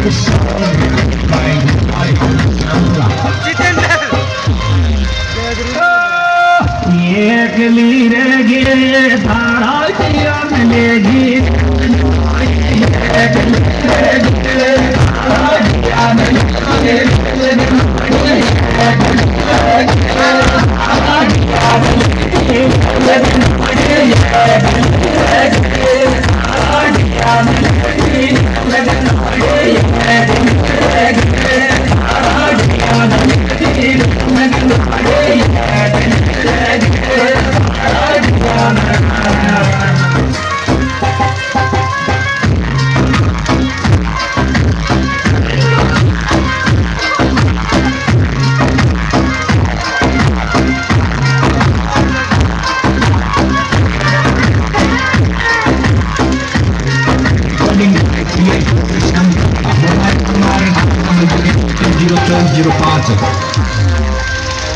एक लीरे गे धारा किया मिलेगी एक लीरे गे धारा किया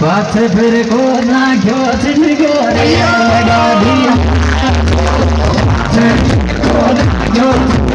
What's a pretty good like yours in the good? I got